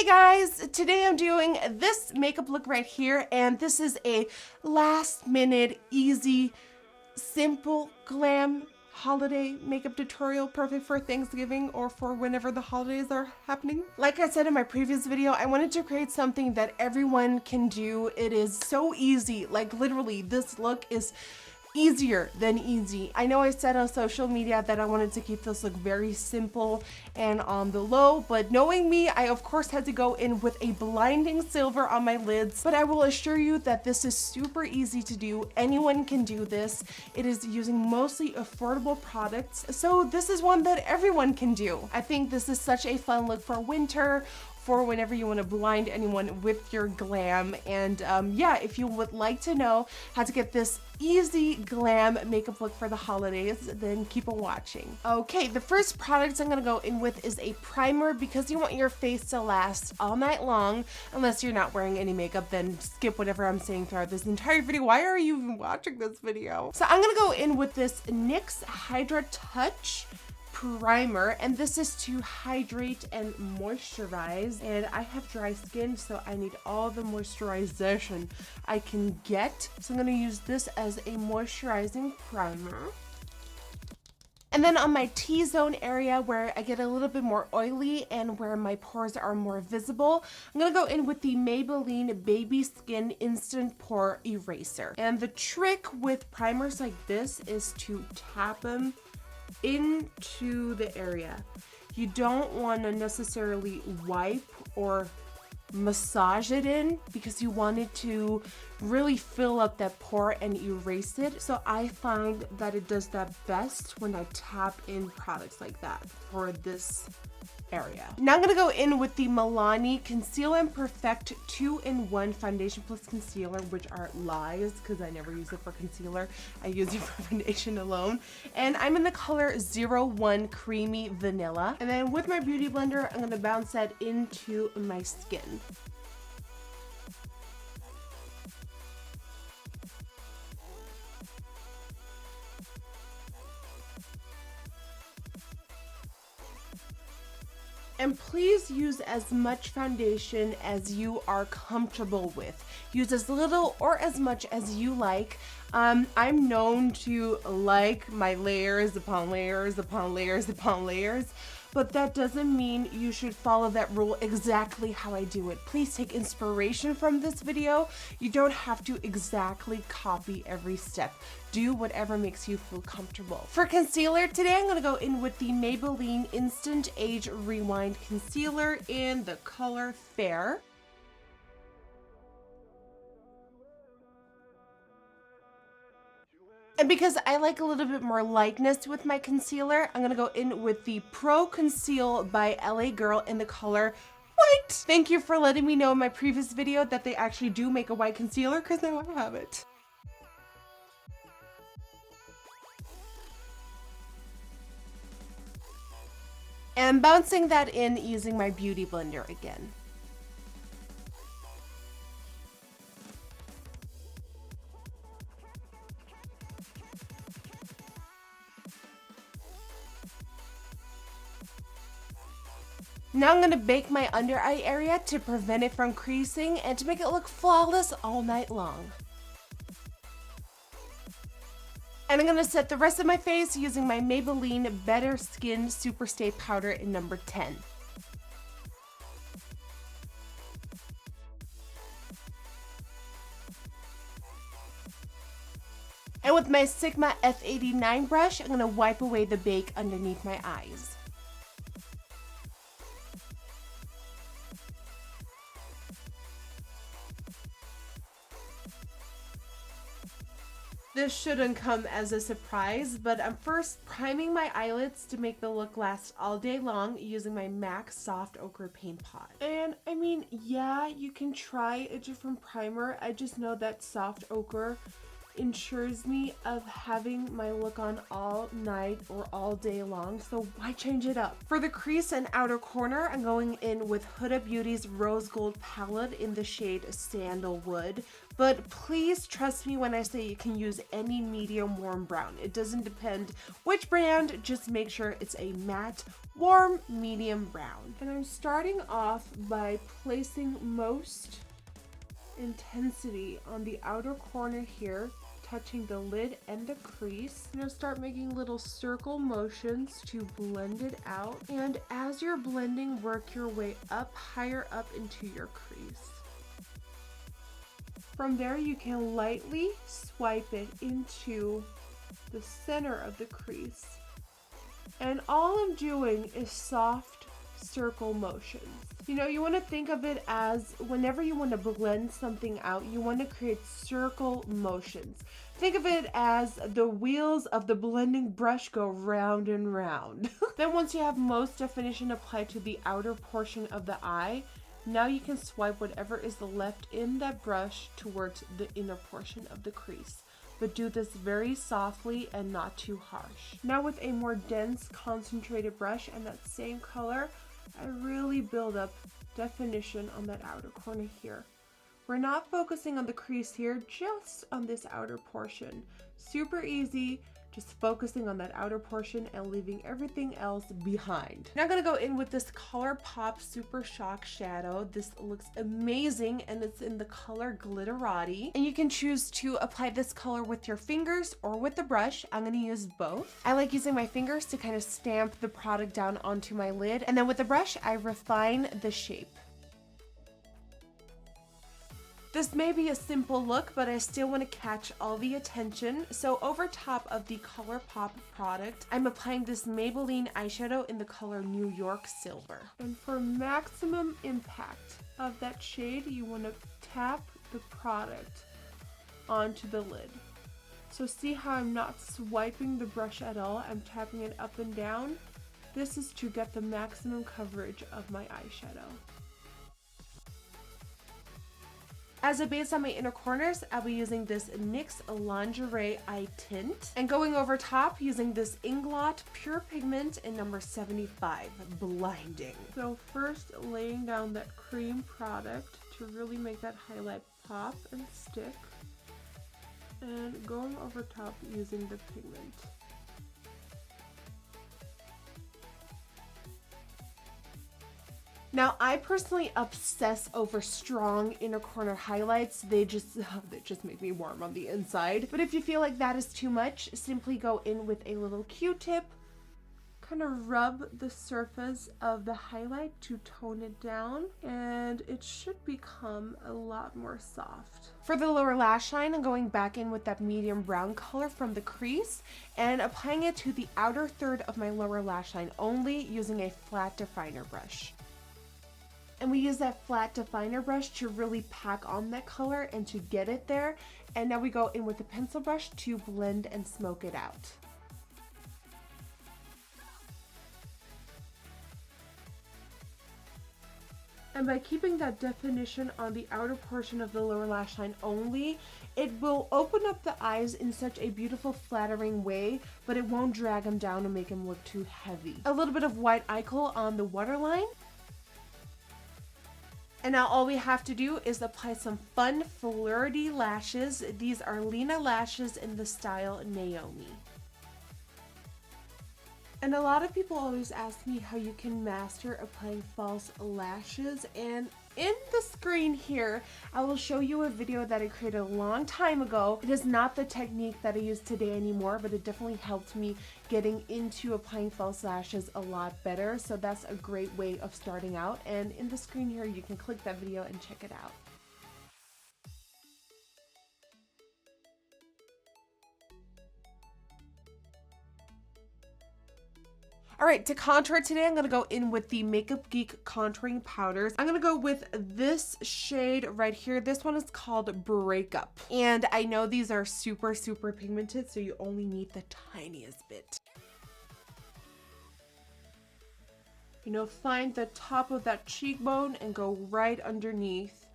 Guys, today I'm doing this makeup look right here, and this is a last minute, easy, simple, glam holiday makeup tutorial, perfect for Thanksgiving or for whenever the holidays are happening. Like I said in my previous video, I wanted to create something that everyone can do. It is so easy, like literally this look is easier than easy. I know I said on social media that I wanted to keep this look very simple and on the low, but knowing me, I of course had to go in with a blinding silver on my lids, but I will assure you that this is super easy to do. Anyone can do this. It is using mostly affordable products, so this is one that everyone can do. I think this is such a fun look for winter, for whenever you want to blind anyone with your glam. And yeah, if you would like to know how to get this easy glam makeup look for the holidays, then keep on watching. Okay, the first product I'm gonna go in with is a primer, because you want your face to last all night long. Unless you're not wearing any makeup, then skip whatever I'm saying throughout this entire video. Why are you even watching this video? So I'm gonna go in with this NYX Hydra Touch primer, and this is to hydrate and moisturize, and I have dry skin, so I need all the moisturization I can get. So I'm going to use this as a moisturizing primer. And then on my T-zone area, where I get a little bit more oily and where my pores are more visible, I'm going to go in with the Maybelline Baby Skin Instant Pore Eraser. And the trick with primers like this is to tap them into the area. You don't want to necessarily wipe or massage it in, because you want it to really fill up that pore and erase it. So I find that it does that best when I tap in products like that for this area. Now I'm gonna go in with the Milani Conceal and Perfect 2-in-1 foundation plus concealer, which are lies because I never use it for concealer. I use it for foundation alone. And I'm in the color 01 Creamy Vanilla. And then with my beauty blender, I'm gonna bounce that into my skin. And please use as much foundation as you are comfortable with. Use as little or as much as you like. I'm known to like my layers upon layers upon layers upon layers, but that doesn't mean you should follow that rule exactly how I do it. Please take inspiration from this video. You don't have to exactly copy every step. Do whatever makes you feel comfortable. For concealer, today I'm going to go in with the Maybelline Instant Age Rewind Concealer in the color Fair. And because I like a little bit more lightness with my concealer, I'm gonna go in with the Pro Conceal by LA Girl in the color White. Thank you for letting me know in my previous video that they actually do make a white concealer, because now I have it. And bouncing that in using my beauty blender again. Now I'm going to bake my under eye area to prevent it from creasing and to make it look flawless all night long. And I'm going to set the rest of my face using my Maybelline Better Skin Super Stay Powder in number 10. And with my Sigma F89 brush, I'm going to wipe away the bake underneath my eyes. This shouldn't come as a surprise, but I'm first priming my eyelids to make the look last all day long using my MAC Soft Ochre Paint Pot. And I mean, yeah, you can try a different primer. I just know that Soft Ochre ensures me of having my look on all night or all day long, so why change it up? For the crease and outer corner, I'm going in with Huda Beauty's Rose Gold palette in the shade Sandalwood. But please trust me when I say you can use any medium warm brown. It doesn't depend which brand, just make sure it's a matte, warm, medium brown. And I'm starting off by placing most intensity on the outer corner here, touching the lid and the crease. I'm gonna start making little circle motions to blend it out. And as you're blending, work your way up, higher up into your crease. From there, you can lightly swipe it into the center of the crease. And all I'm doing is soft circle motions. You know, you want to think of it as whenever you want to blend something out, you want to create circle motions. Think of it as the wheels of the blending brush go round and round. Then once you have most definition applied to the outer portion of the eye, now you can swipe whatever is left in that brush towards the inner portion of the crease. But do this very softly and not too harsh. Now with a more dense, concentrated brush and that same color, I really build up definition on that outer corner here. We're not focusing on the crease here, just on this outer portion. Super easy. Just focusing on that outer portion and leaving everything else behind. Now I'm gonna go in with this ColourPop Super Shock Shadow. This looks amazing and it's in the color Glitterati. And you can choose to apply this color with your fingers or with the brush. I'm gonna use both. I like using my fingers to kind of stamp the product down onto my lid. And then with the brush, I refine the shape. This may be a simple look, but I still want to catch all the attention. So over top of the ColourPop product, I'm applying this Maybelline eyeshadow in the color New York Silver. And for maximum impact of that shade, you want to tap the product onto the lid. So see how I'm not swiping the brush at all, I'm tapping it up and down. This is to get the maximum coverage of my eyeshadow. As a base on my inner corners, I'll be using this NYX Lingerie Eye Tint and going over top using this Inglot Pure Pigment in number 75, Blinding. So first laying down that cream product to really make that highlight pop and stick, and going over top using the pigment. Now, I personally obsess over strong inner corner highlights. They just make me warm on the inside. But if you feel like that is too much, simply go in with a little Q-tip, kind of rub the surface of the highlight to tone it down, and it should become a lot more soft. For the lower lash line, I'm going back in with that medium brown color from the crease and applying it to the outer third of my lower lash line only using a flat definer brush. And we use that flat definer brush to really pack on that color and to get it there. And now we go in with the pencil brush to blend and smoke it out. And by keeping that definition on the outer portion of the lower lash line only, it will open up the eyes in such a beautiful, flattering way, but it won't drag them down and make them look too heavy. A little bit of white eye kohl on the waterline. And now all we have to do is apply some fun flirty lashes. These are Lena lashes in the style Naomi. And a lot of people always ask me how you can master applying false lashes, and in the screen here, I will show you a video that I created a long time ago. It is not the technique that I use today anymore, but it definitely helped me getting into applying false lashes a lot better. So that's a great way of starting out. And in the screen here, you can click that video and check it out. All right, to contour today, I'm gonna go in with the Makeup Geek contouring powders. I'm gonna go with this shade right here. This one is called Breakup. And I know these are super, super pigmented, so you only need the tiniest bit. You know, find the top of that cheekbone and go right underneath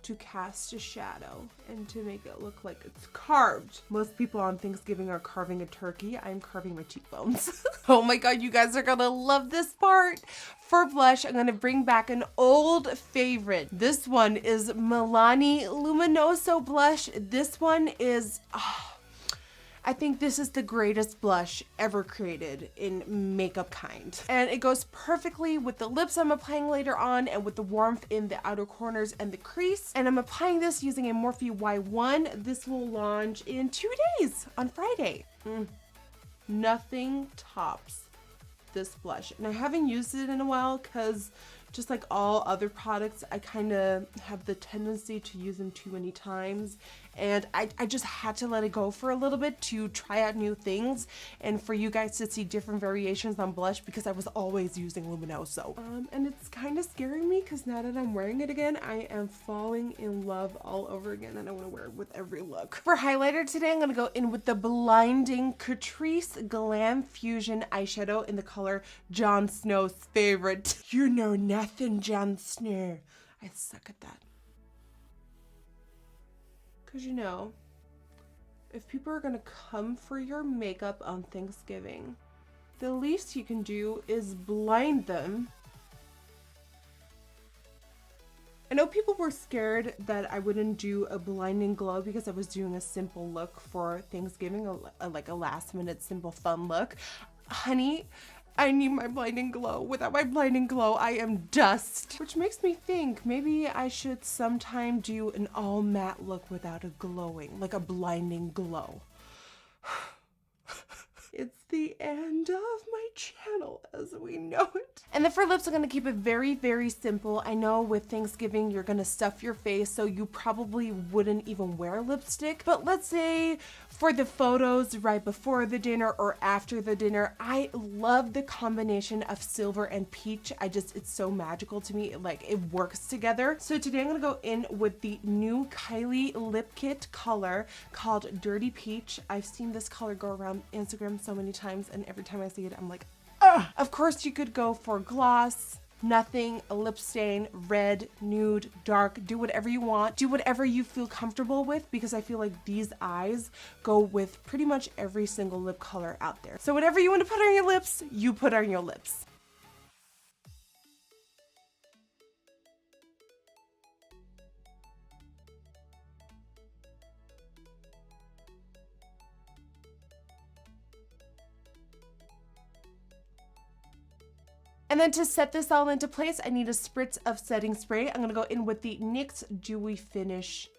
to cast a shadow and to make it look like it's carved. Most people on Thanksgiving are carving a turkey. I'm carving my cheekbones. Oh my god, you guys are gonna love this part. For blush, I'm gonna bring back an old favorite. This one is Milani Luminoso blush. This one is, I think this is the greatest blush ever created in makeup kind. And it goes perfectly with the lips I'm applying later on and with the warmth in the outer corners and the crease. And I'm applying this using a Morphe Y1. This will launch in 2 days on Friday. Nothing tops this blush. And I haven't used it in a while because just like all other products, I kind of have the tendency to use them too many times. And I just had to let it go for a little bit to try out new things and for you guys to see different variations on blush because I was always using Luminoso. And it's kind of scaring me because now that I'm wearing it again, I am falling in love all over again and I want to wear it with every look. For highlighter today, I'm going to go in with the blinding Catrice Glam Fusion eyeshadow in the color Jon Snow's favorite. You know nothing, Jon Snow. I suck at that. Because you know, if people are gonna come for your makeup on Thanksgiving, the least you can do is blind them. I know people were scared that I wouldn't do a blinding glow because I was doing a simple look for Thanksgiving, like a last minute simple fun look. Honey, I need my blinding glow. Without my blinding glow, I am dust. Which makes me think maybe I should sometime do an all matte look without a glowing, like a blinding glow. It's the end of my channel as we know it. And then for lips, I'm gonna keep it very, very simple. I know with Thanksgiving, you're gonna stuff your face, so you probably wouldn't even wear lipstick. But let's say for the photos right before the dinner or after the dinner, I love the combination of silver and peach. It's so magical to me. Like, it works together. So today I'm gonna go in with the new Kylie lip kit color called Dirty Peach. I've seen this color go around Instagram so many times, and every time I see it, I'm like, ugh. Of course, you could go for gloss, nothing, a lip stain, red, nude, dark, do whatever you want. Do whatever you feel comfortable with because I feel like these eyes go with pretty much every single lip color out there. So whatever you want to put on your lips, you put on your lips. And then to set this all into place, I need a spritz of setting spray. I'm gonna go in with the NYX Dewy Finish.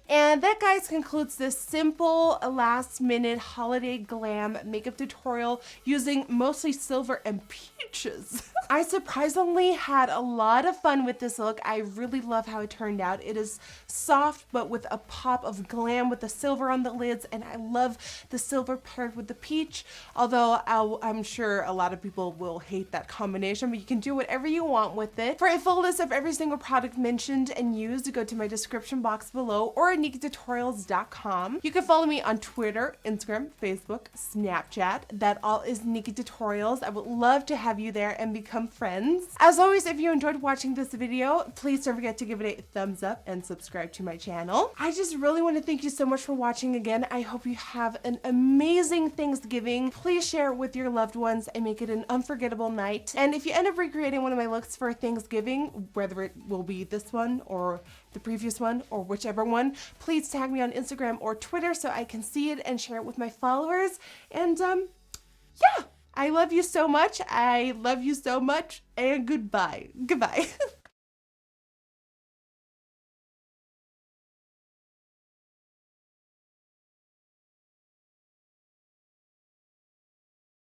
And that, guys, concludes this simple last minute holiday glam makeup tutorial using mostly silver and peaches. I surprisingly had a lot of fun with this look. I really love how it turned out. It is soft, but with a pop of glam with the silver on the lids, and I love the silver paired with the peach, although I'm sure a lot of people will hate that combination, but you can do whatever you want with it. For a full list of every single product mentioned and used, go to my description box below or NikkieTutorials.com. You can follow me on Twitter, Instagram, Facebook, Snapchat. That all is NikkieTutorials. I would love to have you there and become friends. As always, if you enjoyed watching this video, please don't forget to give it a thumbs up and subscribe to my channel. I just really want to thank you so much for watching again. I hope you have an amazing Thanksgiving. Please share it with your loved ones and make it an unforgettable night. And if you end up recreating one of my looks for Thanksgiving, whether it will be this one or the previous one or whichever one, please tag me on Instagram or Twitter so I can see it and share it with my followers. And yeah, I love you so much. I love you so much, and goodbye. Goodbye.